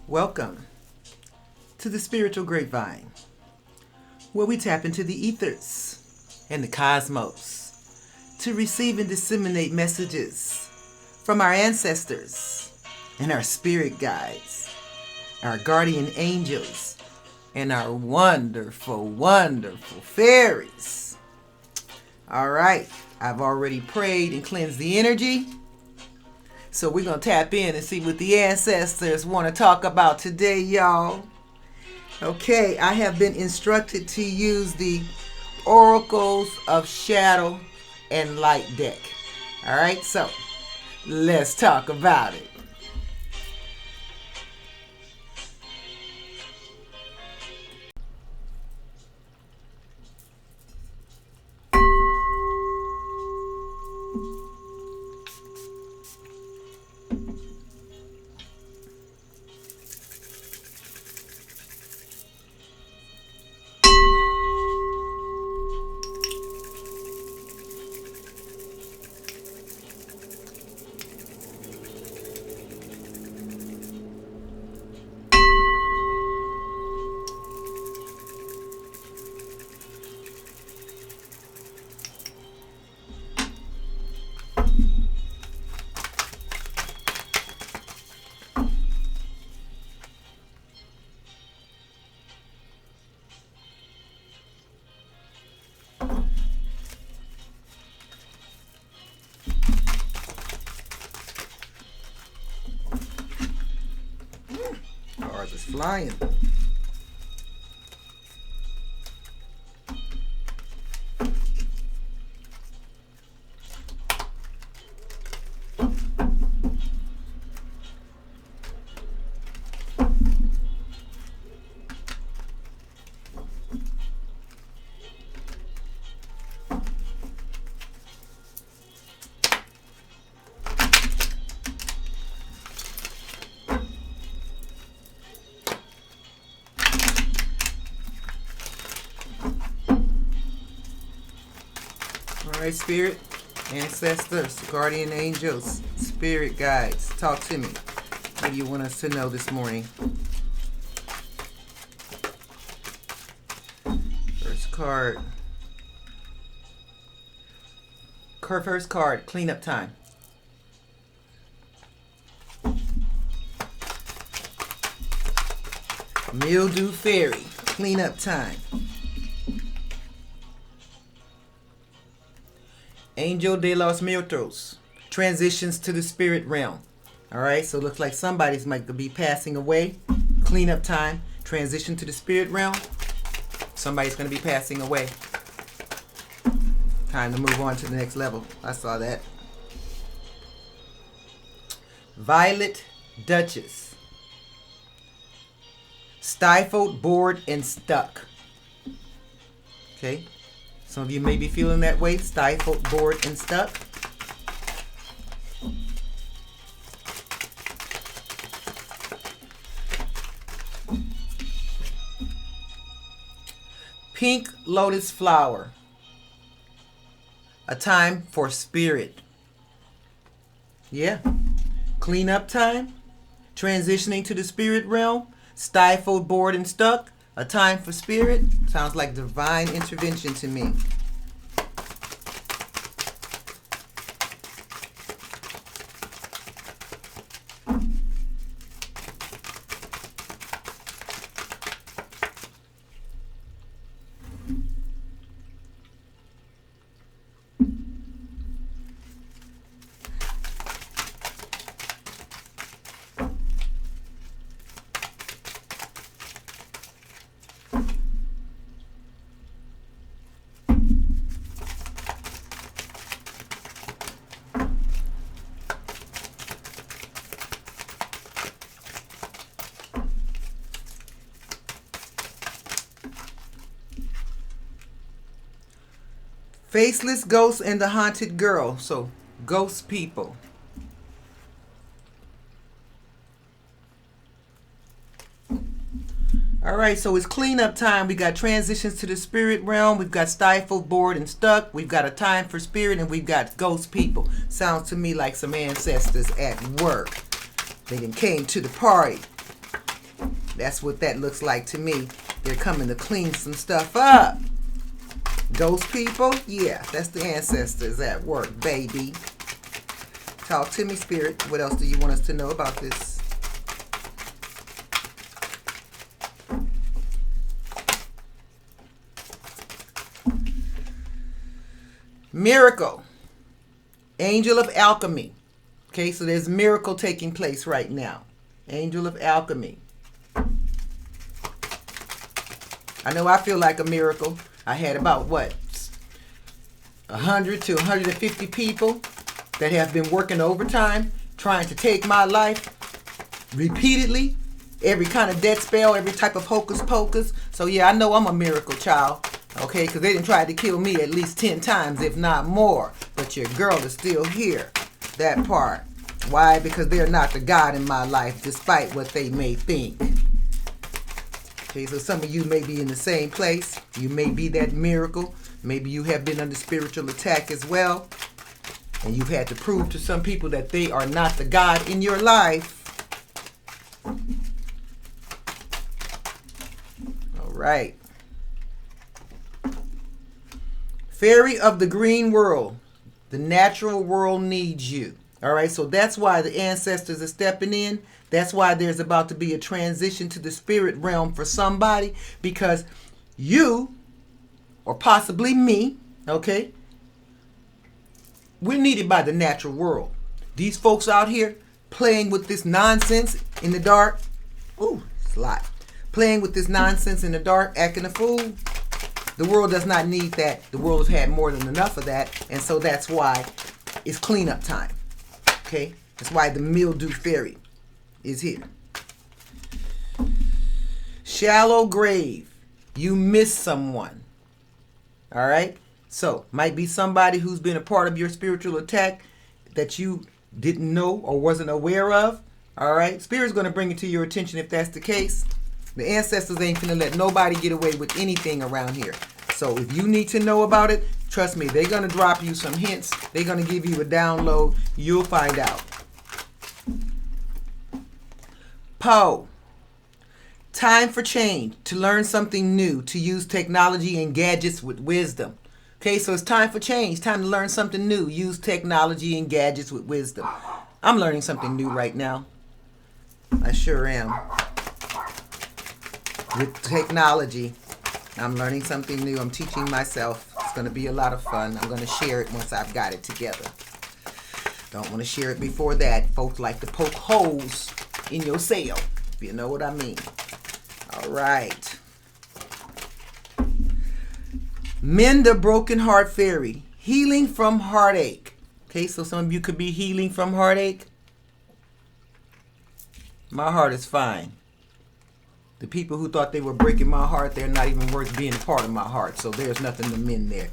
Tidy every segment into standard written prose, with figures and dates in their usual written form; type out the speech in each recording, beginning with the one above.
Welcome to the Spiritual Grapevine, where we tap into the ethers and the cosmos to receive and disseminate messages from our ancestors and our spirit guides, our guardian angels, and our wonderful, wonderful fairies. All right, I've already prayed and cleansed the energy. So we're going to tap in and see what the ancestors want to talk about today, y'all. Okay, I have been instructed to use the Oracles of Shadow and Light deck. All right, so let's talk about it. Cards is flying. All right, spirit, ancestors, guardian angels, spirit guides, talk to me. What do you want us to know this morning? First card. First card, cleanup time. Mildew fairy, cleanup time. Angel de los Muertos, transitions to the spirit realm. All right, so it looks like somebody's might be passing away. Cleanup time, transition to the spirit realm. Somebody's going to be passing away. Time to move on to the next level. I saw that. Violet Duchess, stifled, bored, and stuck. Okay. Some of you may be feeling that way, stifled, bored, and stuck. Pink lotus flower, a time for spirit. Yeah. Cleanup time, transitioning to the spirit realm, stifled, bored, and stuck. A time for spirit. Sounds like divine intervention to me. Faceless ghost and the haunted girl. So, ghost people. All right, so it's cleanup time. We got transitions to the spirit realm. We've got stifled, bored, and stuck. We've got a time for spirit, and we've got ghost people. Sounds to me like some ancestors at work. They done came to the party. That's what that looks like to me. They're coming to clean some stuff up. Ghost people, yeah, that's the ancestors at work, baby. Talk to me, Spirit. What else do you want us to know about this? Miracle. Angel of alchemy. Okay, so there's miracle taking place right now. Angel of alchemy. I know I feel like a miracle. I had about, 100 to 150 people that have been working overtime, trying to take my life repeatedly. Every kind of death spell, every type of hocus pocus. So yeah, I know I'm a miracle child. Okay, because they didn't try to kill me at least 10 times, if not more. But your girl is still here. That part. Why? Because they're not the God in my life, despite what they may think. Okay, so some of you may be in the same place. You may be that miracle. Maybe you have been under spiritual attack as well. And you've had to prove to some people that they are not the God in your life. All right. Fairy of the green world. The natural world needs you. All right, so that's why the ancestors are stepping in. That's why there's about to be a transition to the spirit realm for somebody, because you, or possibly me, okay, we're needed by the natural world. These folks out here playing with this nonsense in the dark. Ooh, it's a lot. Playing with this nonsense in the dark, acting a fool. The world does not need that. The world has had more than enough of that. And so that's why it's cleanup time. Okay? That's why the mildew fairy is here. Shallow grave. You miss someone. All right? So, might be somebody who's been a part of your spiritual attack that you didn't know or wasn't aware of. All right? Spirit's going to bring it to your attention if that's the case. The ancestors ain't finna let nobody get away with anything around here. So if you need to know about it, trust me, they're going to drop you some hints. They're going to give you a download. You'll find out. Poe. Time for change. To learn something new. To use technology and gadgets with wisdom. Okay, so it's time for change. Time to learn something new. Use technology and gadgets with wisdom. I'm learning something new right now. I sure am. With technology, I'm learning something new. I'm teaching myself. It's going to be a lot of fun. I'm going to share it once I've got it together. Don't want to share it before that. Folks like to poke holes in your sail, if you know what I mean. All right. Mend a broken heart fairy. Healing from heartache. Okay, so some of you could be healing from heartache. My heart is fine. The people who thought they were breaking my heart, they're not even worth being a part of my heart. So there's nothing to mend there.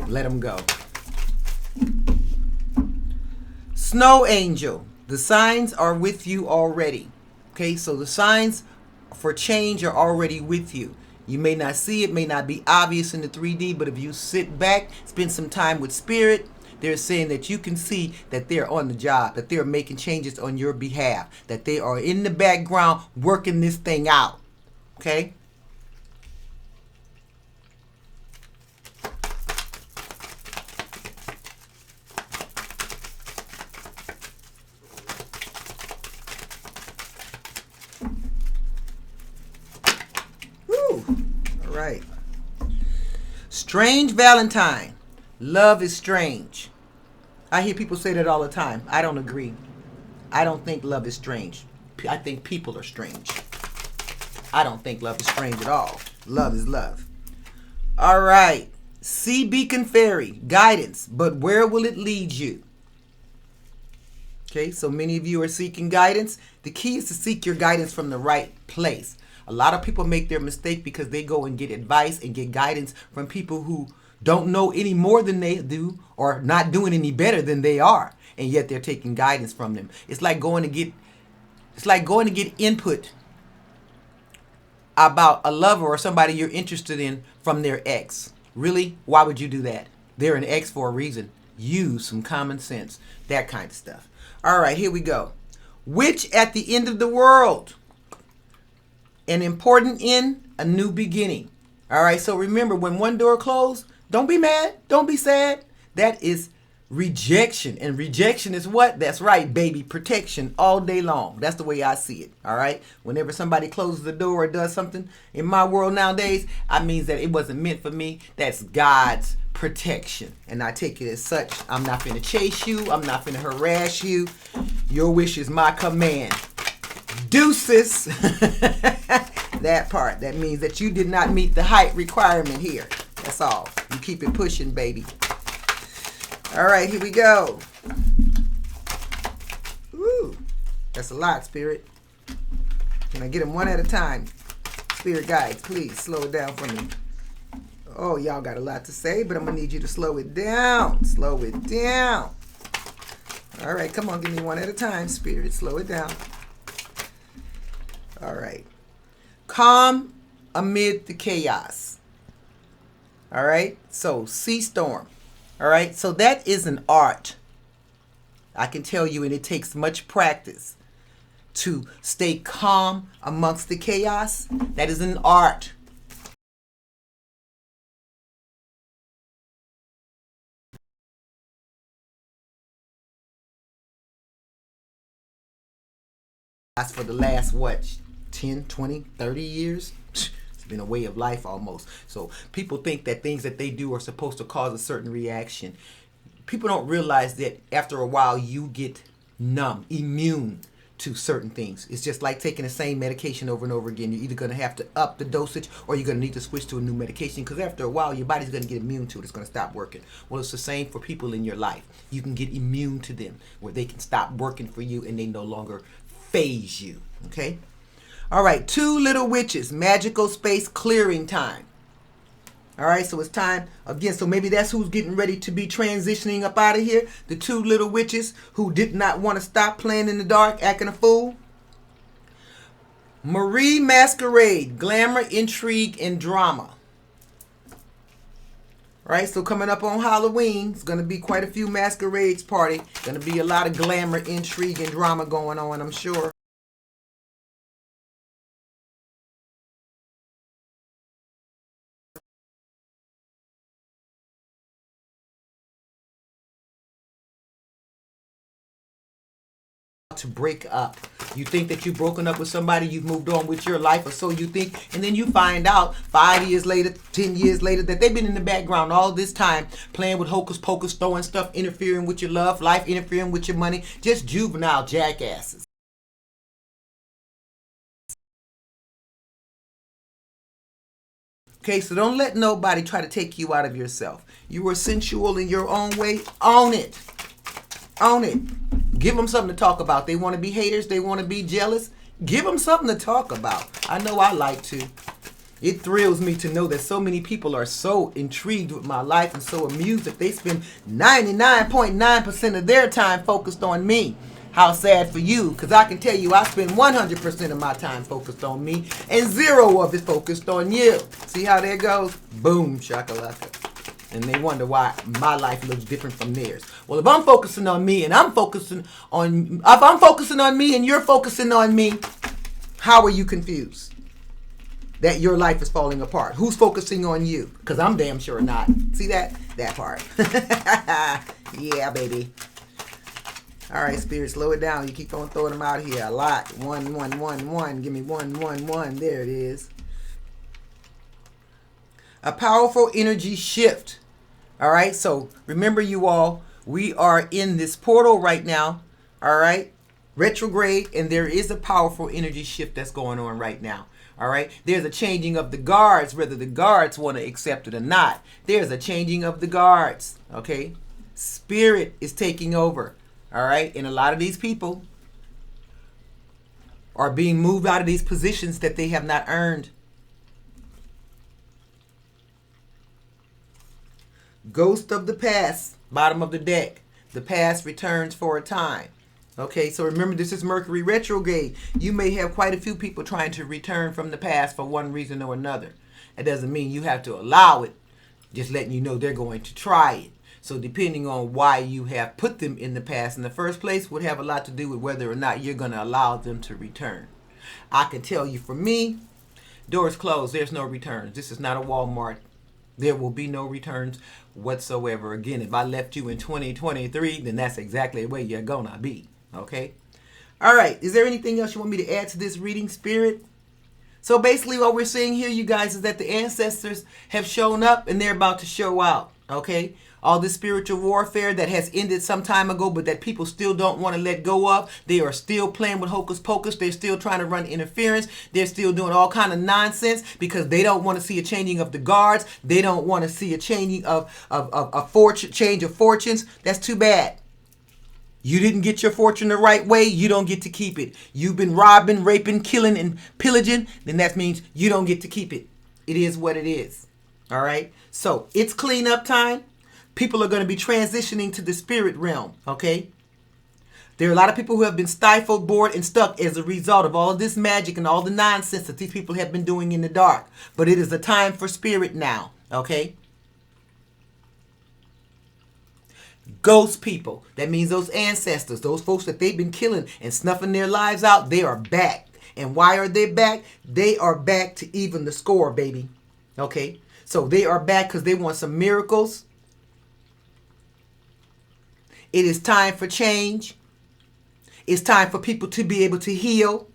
Let them go. Snow angel. The signs are with you already. Okay, so the signs for change are already with you. You may not see it, may not be obvious in the 3D, but if you sit back, spend some time with spirit, they're saying that you can see that they're on the job, that they're making changes on your behalf, that they are in the background working this thing out. Okay? Woo! All right. Strange Valentine. Love is strange. I hear people say that all the time. I don't agree. I don't think love is strange. I think people are strange. I don't think love is strange at all. Love is love. All right. Sea Beacon Fairy. Guidance. But where will it lead you? Okay, so many of you are seeking guidance. The key is to seek your guidance from the right place. A lot of people make their mistake because they go and get advice and get guidance from people who don't know any more than they do or not doing any better than they are, and yet they're taking guidance from them. It's like going to get input about a lover or somebody you're interested in from their ex. Really? Why would you do that? They're an ex for a reason. Use some common sense. That kind of stuff. All right, here we go. Witch at the end of the world. an important end, a new beginning. All right, so remember, when one door closed, don't be mad, don't be sad. That is rejection. And rejection is what? That's right, baby. Protection all day long. That's the way I see it. All right. Whenever somebody closes the door or does something in my world nowadays, I means that it wasn't meant for me. That's God's protection. And I take it as such. I'm not going to chase you. I'm not going to harass you. Your wish is my command. Deuces. That part. That means that you did not meet the height requirement here. That's all. You keep it pushing, baby. All right, here we go. Ooh, that's a lot, Spirit. Can I get them one at a time? Spirit guides, please slow it down for me. Oh, y'all got a lot to say, but I'm going to need you to slow it down. Slow it down. All right, come on, give me one at a time, Spirit. Slow it down. All right. Calm amid the chaos. All right, so sea storm. All right, so that is an art. I can tell you, and it takes much practice to stay calm amongst the chaos. That is an art. For the last, what, 10, 20, 30 years? It's been a way of life almost. So people think that things that they do are supposed to cause a certain reaction. People don't realize that after a while you get numb, immune to certain things. It's just like taking the same medication over and over again. You're either going to have to up the dosage or you're going to need to switch to a new medication, because after a while your body's going to get immune to it. It's going to stop working. Well, it's the same for people in your life. You can get immune to them where they can stop working for you and they no longer phase you. Okay? All right, two little witches, magical space clearing time. All right, so it's time again. So maybe that's who's getting ready to be transitioning up out of here. The two little witches who did not want to stop playing in the dark, acting a fool. Marie Masquerade, glamour, intrigue, and drama. All right, so coming up on Halloween, it's going to be quite a few masquerades party. Going to be a lot of glamour, intrigue, and drama going on, I'm sure. To break up. You think that you've broken up with somebody, you've moved on with your life, or so you think, and then you find out 5 years later, 10 years later, that they've been in the background all this time playing with hocus pocus, throwing stuff, interfering with your love life, interfering with your money, just juvenile jackasses. Okay, so don't let nobody try to take you out of yourself. You are sensual in your own way. Own it. Own it. Give them something to talk about. They want to be haters. They want to be jealous. Give them something to talk about. I know I like to. It thrills me to know that so many people are so intrigued with my life and so amused that they spend 99.9% of their time focused on me. How sad for you, because I can tell you I spend 100% of my time focused on me and 0 of it focused on you. See how that goes? Boom, shakalaka. And they wonder why my life looks different from theirs. Well, if I'm focusing on me and if I'm focusing on me and you're focusing on me, how are you confused that your life is falling apart? Who's focusing on you? Because I'm damn sure not. See that? That part. Yeah, baby. All right, Spirit, slow it down. You keep on throwing them out here a lot. 1, 1, 1, 1. Give me 1, 1, 1. There it is. A powerful energy shift. All right, so remember, you all, we are in this portal right now. All right, retrograde, and there is a powerful energy shift that's going on right now. All right, there's a changing of the guards, whether the guards want to accept it or not. There's a changing of the guards. Okay, Spirit is taking over. All right, and a lot of these people are being moved out of these positions that they have not earned. Ghost of the past, bottom of the deck. The past returns for a time. Okay, so remember, this is Mercury retrograde. You may have quite a few people trying to return from the past for one reason or another. It doesn't mean you have to allow it. Just letting you know they're going to try it. So depending on why you have put them in the past in the first place would have a lot to do with whether or not you're going to allow them to return. I can tell you, for me, Doors closed. There's no returns. This is not a Walmart. There will be no returns whatsoever. Again, if I left you in 2023, then that's exactly where you're gonna be. Okay? All right. Is there anything else you want me to add to this reading, Spirit? So basically what we're seeing here, you guys, is that the ancestors have shown up and they're about to show out. Okay? All this spiritual warfare that has ended some time ago, but that people still don't want to let go of. They are still playing with hocus pocus. They're still trying to run interference. They're still doing all kind of nonsense because they don't want to see a changing of the guards. They don't want to see a changing of change of fortunes. That's too bad. You didn't get your fortune the right way, you don't get to keep it. You've been robbing, raping, killing, and pillaging, then that means you don't get to keep it. It is what it is. All right? So, it's cleanup time. People are going to be transitioning to the spirit realm, okay? There are a lot of people who have been stifled, bored, and stuck as a result of all of this magic and all the nonsense that these people have been doing in the dark. But it is a time for spirit now, okay? Ghost people, that means those ancestors, those folks that they've been killing and snuffing their lives out, they are back. And why are they back? They are back to even the score, baby. Okay? So they are back because they want some miracles. It is time for change. It's time for people to be able to heal.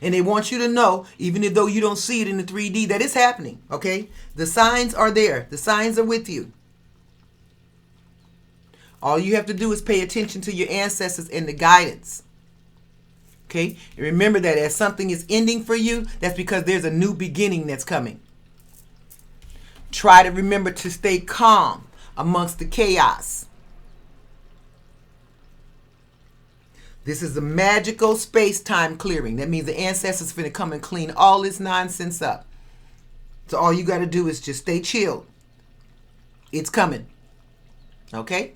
And they want you to know, even though you don't see it in the 3D, that it's happening. Okay? The signs are there. The signs are with you. All you have to do is pay attention to your ancestors and the guidance. Okay? And remember that as something is ending for you, that's because there's a new beginning that's coming. Try to remember to stay calm amongst the chaos. This is a magical space-time clearing. That means the ancestors are going to come and clean all this nonsense up. So all you got to do is just stay chilled. It's coming. Okay?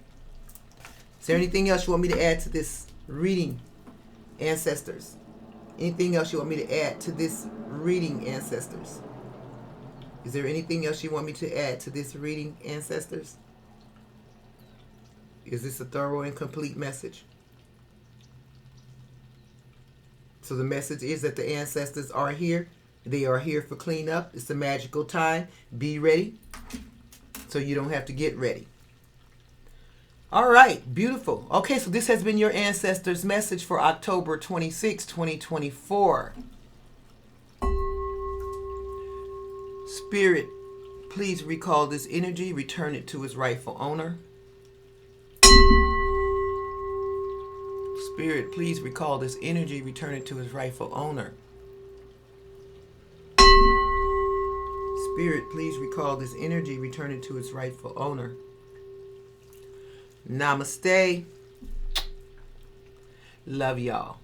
Is there anything else you want me to add to this reading, ancestors? Anything else you want me to add to this reading, ancestors? Is there anything else you want me to add to this reading, ancestors? Is this a thorough and complete message? So the message is that the ancestors are here. They are here for cleanup. It's a magical time. Be ready so you don't have to get ready. All right, beautiful. Okay, so this has been your ancestors' message for October 26, 2024. Spirit, please recall this energy, return it to its rightful owner. Spirit, please recall this energy, return it to its rightful owner. Spirit, please recall this energy, return it to its rightful owner. Namaste. Love y'all.